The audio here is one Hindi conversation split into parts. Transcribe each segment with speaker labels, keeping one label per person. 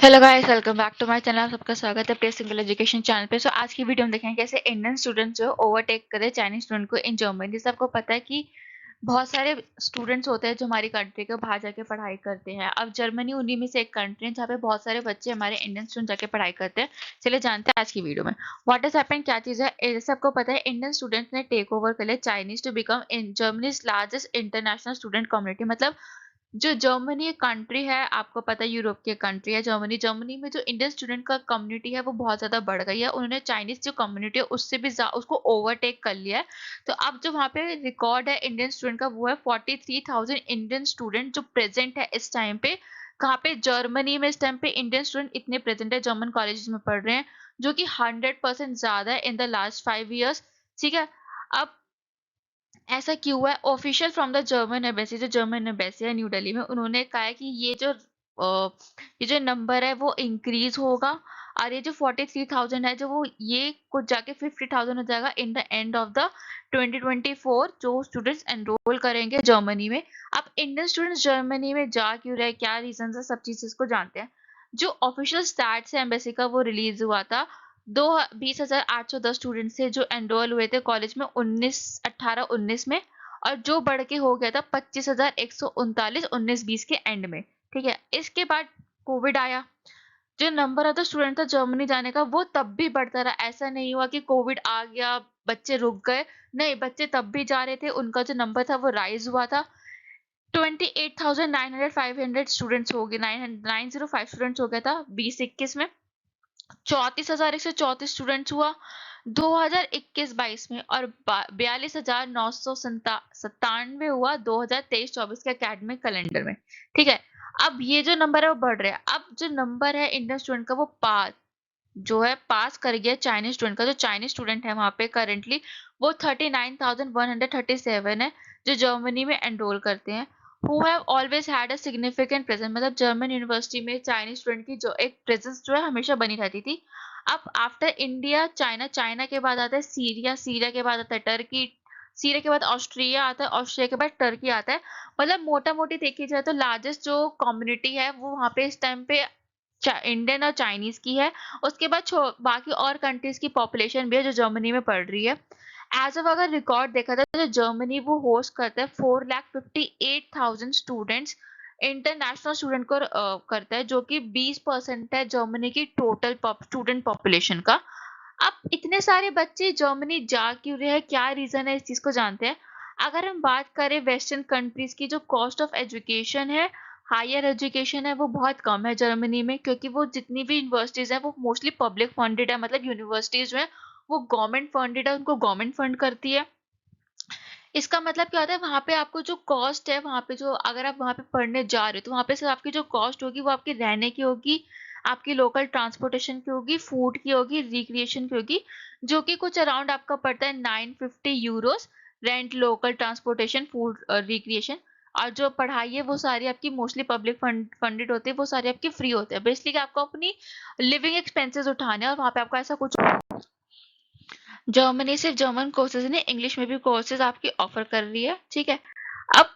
Speaker 1: Hello guys, welcome back to my channel. सबका स्वागत है प्ले सिंगल एजुकेशन चैनल पे। आज की वीडियो में देखेंगे कैसे इंडियन स्टूडेंट जो ओवरटेक करे चाइनीज स्टूडेंट को इन जर्मनी। जैसे आपको पता है कि बहुत सारे स्टूडेंट्स होते हैं जो हमारी कंट्री के बाहर जाके पढ़ाई करते हैं। अब जर्मनी उन्हीं में से एक कंट्री है जहाँ पे बहुत सारे बच्चे हमारे इंडियन स्टूडेंट जाके पढ़ाई करते हैं। चलिए जानते हैं आज की वीडियो में व्हाट इज हैपन, क्या चीज़ है। जैसे आपको पता है इंडियन स्टूडेंट्स ने टेक ओवर कर लिया Chinese to become in Germany's largest international student community. मतलब जो जर्मनी एक कंट्री है, आपको पता है यूरोप की कंट्री है जर्मनी। जर्मनी में जो इंडियन स्टूडेंट का कम्युनिटी है वो बहुत ज़्यादा बढ़ गई है। उन्होंने चाइनीज़ जो कम्युनिटी है उससे भी उसको ओवरटेक कर लिया है। तो अब जो वहाँ पे रिकॉर्ड है इंडियन स्टूडेंट का वो है 43,000 इंडियन स्टूडेंट जो प्रेजेंट है इस टाइम पे। कहाँ पे? जर्मनी में इस टाइम पे इंडियन स्टूडेंट इतने प्रेजेंट है, जर्मन कॉलेजेस में पढ़ रहे हैं, जो कि 100% ज़्यादा है इन द लास्ट 5 ईयर्स। ठीक है। अब ऐसा क्यों हुआ है? Official from the German embassy, जो जर्मन एम्बेसी है न्यू दिल्ली में, उन्होंने कहा है कि ये जो नंबर है वो इंक्रीज होगा। और ये जो 43,000 है जो वो ये कुछ जाके 50,000 हो जाएगा in the end of the 2024, जो स्टूडेंट्स एनरोल करेंगे जर्मनी में। अब इंडियन स्टूडेंट्स जर्मनी में जा क्यों रहे, क्या रीजन है, सब चीज़ इसको जानते हैं। जो ऑफिशियल स्टैट्स है एम्बेसी का वो रिलीज हुआ था। 20,810 स्टूडेंट्स थे जो एनरोल हुए थे कॉलेज में 18-19 में। और जो बढ़ के हो गया था 25,139 19-20 के एंड में। ठीक है। इसके बाद कोविड आया। जो नंबर ऑफ द स्टूडेंट था जर्मनी जाने का वो तब भी बढ़ता रहा। ऐसा नहीं हुआ कि कोविड आ गया बच्चे रुक गए। नहीं, बच्चे तब भी जा रहे थे, उनका जो नंबर था वो राइज हुआ था। 28,900 स्टूडेंट्स हो गए, 905 स्टूडेंट्स हो गया था 20-21 में। 34,134 स्टूडेंट्स हुआ 2021-22 में। और 42,997 हुआ 2023-24 के एकेडमिक कैलेंडर में। ठीक है। अब ये जो नंबर है वो बढ़ रहा है। अब जो नंबर है इंडियन स्टूडेंट का वो पास कर गया चाइनीज स्टूडेंट का। जो चाइनीज स्टूडेंट है वहाँ पे करेंटली वो 39,137 है जो जर्मनी में एनरोल करते हैं। Who have always had a significant presence, मतलब जर्मन यूनिवर्सिटी में चाइनीज स्टूडेंट की जो एक प्रेजेंस जो है हमेशा बनी रहती थी। अब आफ्टर इंडिया चाइना, चाइना के बाद आता है सीरिया, सीरिया के बाद आता है टर्की, सीरिया के बाद ऑस्ट्रिया आता है, ऑस्ट्रिया के बाद टर्की आता है। मतलब मोटा मोटी देखी जाए तो लार्जेस्ट जो कम्युनिटी है वो वहाँ पे इस टाइम पे इंडियन और चाइनीज की है। उसके बाद बाकी और कंट्रीज की पॉपुलेशन भी है जो जर्मनी में पढ़ रही है। एज ऑफ अगर रिकॉर्ड देखा जाए तो जर्मनी वो होस्ट करता है 4,58,000 स्टूडेंट्स, इंटरनेशनल स्टूडेंट को करता है, जो कि 20% है जर्मनी की टोटल स्टूडेंट पॉपुलेशन का। अब इतने सारे बच्चे जर्मनी जा क्यों रहे हैं, क्या रीजन है, इस चीज को जानते हैं। अगर हम बात करें वेस्टर्न कंट्रीज की, जो कॉस्ट ऑफ एजुकेशन है, हायर एजुकेशन है, वो बहुत कम है जर्मनी में, क्योंकि वो जितनी भी यूनिवर्सिटीज है वो मोस्टली पब्लिक फंडेड है। मतलब यूनिवर्सिटीज जो है वो गवर्नमेंट फंडेड है, उनको गवर्नमेंट फंड करती है। इसका मतलब क्या होता है, वहाँ पे आपको जो कॉस्ट है, वहाँ पे जो अगर आप वहाँ पे पढ़ने जा रहे हो तो वहाँ पे सिर्फ आपकी जो कॉस्ट होगी वो आपके रहने की होगी, आपकी लोकल ट्रांसपोर्टेशन की होगी, फूड की होगी, रिक्रिएशन की होगी, जो कि कुछ अराउंड आपका पड़ता है 950 Euros. Rent, local transportation, food, recreation. और जो पढ़ाई है वो सारी आपकी मोस्टली पब्लिक फंडेड होती है, वो सारी आपकी फ्री होते हैं। बेसिकली आपको अपनी लिविंग एक्सपेंसेस उठाने हैं और वहाँ पे आपका ऐसा कुछ। जर्मनी सिर्फ जर्मन कोर्सेज नहीं, इंग्लिश में भी कोर्सेज आपकी ऑफर कर रही है। ठीक है। अब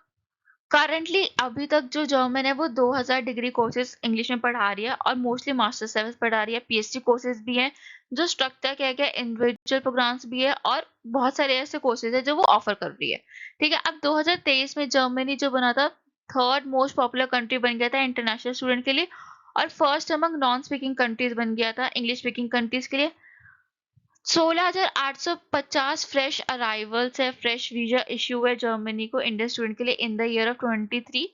Speaker 1: करंटली अभी तक जो जर्मन है वो 2000 डिग्री कोर्सेज इंग्लिश में पढ़ा रही है और मोस्टली मास्टर्स लेवल पढ़ा रही है। पीएचडी कोर्सेज भी हैं जो स्ट्रक्चर क्या क्या इंडिविजुअल प्रोग्राम्स भी है, और बहुत सारे ऐसे कोर्सेज है जो वो ऑफर कर रही है। ठीक है। अब 2023 में जर्मनी जो बना था थर्ड मोस्ट पॉपुलर कंट्री बन गया था इंटरनेशनल स्टूडेंट के लिए, और first among non speaking countries बन गया था इंग्लिश स्पीकिंग कंट्रीज के लिए। 16,850 फ्रेश अराइवल्स है, फ्रेश वीजा इश्यू है जर्मनी को इंडियन स्टूडेंट के लिए इन द ईयर ऑफ 23,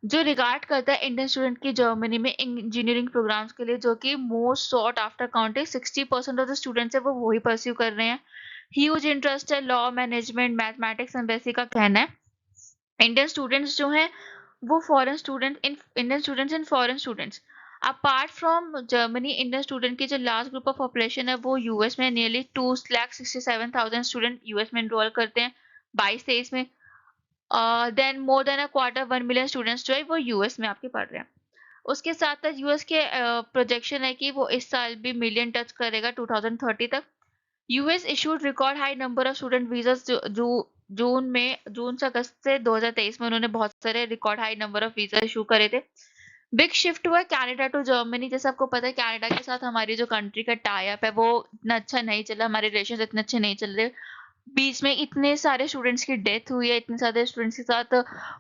Speaker 1: जो रिगार्ड करता है इंडियन स्टूडेंट की जर्मनी में इंजीनियरिंग प्रोग्राम्स के लिए, जो कि most sought after counting 60% of the students है वो वही परस्यू कर रहे हैं। ह्यूज इंटरेस्ट है law, management, mathematics and basic का कहना है। इंडियन स्टूडेंट्स जो हैं वो foreign student in Indian students and foreign students. Apart from Germany, Indian student की जो लास्ट ग्रुप ऑफ पॉपुलेशन है वो यूएस में नियरली 2,67,000 स्टूडेंट यूएस में एनरोल करते हैं 22-23 में। Then more than a quarter 1 million students जो है वो यूएस में आपके पढ़ रहे हैं। उसके साथ साथ यूएस के प्रोजेक्शन है कि वो इस साल भी मिलियन टच करेगा 2030 तक। US issued record high number of student visas जो जून से अगस्त से 2023 में उन्होंने बहुत सारे record high number of visa issue करे थे। बिग शिफ्ट हुआ है कनाडा टू जर्मनी। जैसे आपको पता है कनाडा के साथ हमारी जो कंट्री का टाई अप है वो इतना अच्छा नहीं चला, हमारे रिलेशंस इतने अच्छे नहीं चल रहे। बीच में इतने सारे स्टूडेंट्स की डेथ हुई है, इतने सारे स्टूडेंट्स के साथ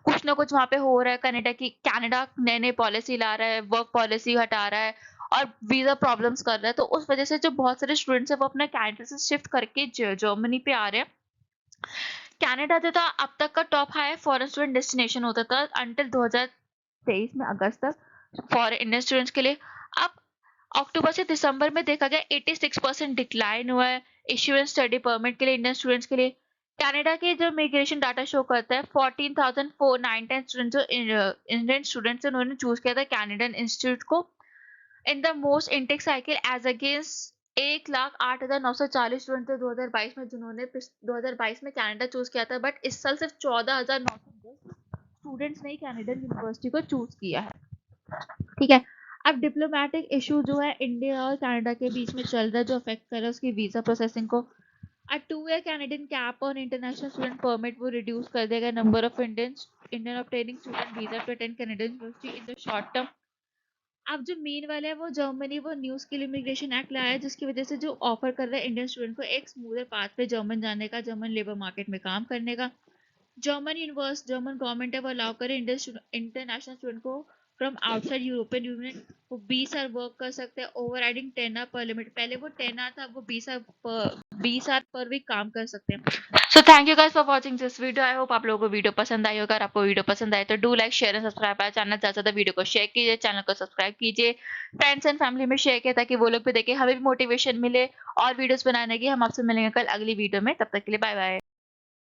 Speaker 1: कुछ ना कुछ वहाँ पे हो रहा है। कनाडा नए-नए पॉलिसी ला रहा है, वर्क पॉलिसी हटा रहा है और वीज़ा प्रॉब्लम्स कर रहा है। तो उस वजह से जो बहुत सारे स्टूडेंट्स हैं वो अपना कनाडा से शिफ्ट करके जर्मनी पे आ रहे हैं। कनाडा जो था अब तक का top high foreign student destination होता था अंटिल 2023 में अगस्त तक फॉर इंडियन स्टूडेंट्स के लिए। अब अक्टूबर से दिसंबर में देखा गया 86% डिक्लाइन हुआ है इश्यूएंस स्टडी परमिट के लिए इंडियन स्टूडेंट्स के लिए। कनाडा के जो इमिग्रेशन डाटा शो करता है 14,410 स्टूडेंट जो इंडियन स्टूडेंट्स उन्होंने चूज किया था कैनेडियन इंस्टीट्यूट को in the most intake cycle as against 1,08,940 student थे 2022 में जिन्होंने 2022 में कनाडा चूज किया था। बट इस साल सिर्फ 14,910 स्टूडेंट्स ने कैनेडियन यूनिवर्सिटी को चूज किया है। ठीक है, अब डिप्लोमेटिक इशू जो है इंडिया और कनाडा के बीच में चल रहा है जो अफेक्ट कर रहा है उसकी वीजा प्रोसेसिंग को। A 2-year Canadian cap on international student permit वो reduce कर देगा number of Indian obtaining student visa to attend Canadian university in the short term। अब जो मेन वाला है वो जर्मनी वो न्यू स्किल इमिग्रेशन एक्ट लाया है जिसकी वजह से जो ऑफर कर रहा है इंडियन स्टूडेंट को एक स्मूदर पाथ पे जर्मन जाने का, जर्मन लेबर मार्केट में काम करने का। जर्मन गवर्नमेंट है वो अलाउ करे इंटरनेशनल स्टूडेंट को फ्रॉम आउटसाइड यूरोपियन यूनियन वो 20 साल वर्क कर सकते हैं ओवर राइडिंग 10 आवर पर लिमिट। पहले वो 10 आवर था, वो 20 आवर पर वीक काम कर सकते हैं। So thank you guys for watching this video. I hope आप लोगों को वीडियो पसंद आई होगा। अगर आपको वीडियो पसंद आए तो do like share and subscribe our channel. ज़्यादा से ज़्यादा वीडियो को शेयर कीजिए, चैनल को सब्सक्राइब कीजिए, फ्रेंड्स एंड फैमिली में शेयर किए ताकि वो लोग भी देखें, हमें भी मोटिवेशन मिले और वीडियोस बनाने की। हम आपसे मिलेंगे कल अगली वीडियो में, तब तक के लिए बाय बाय।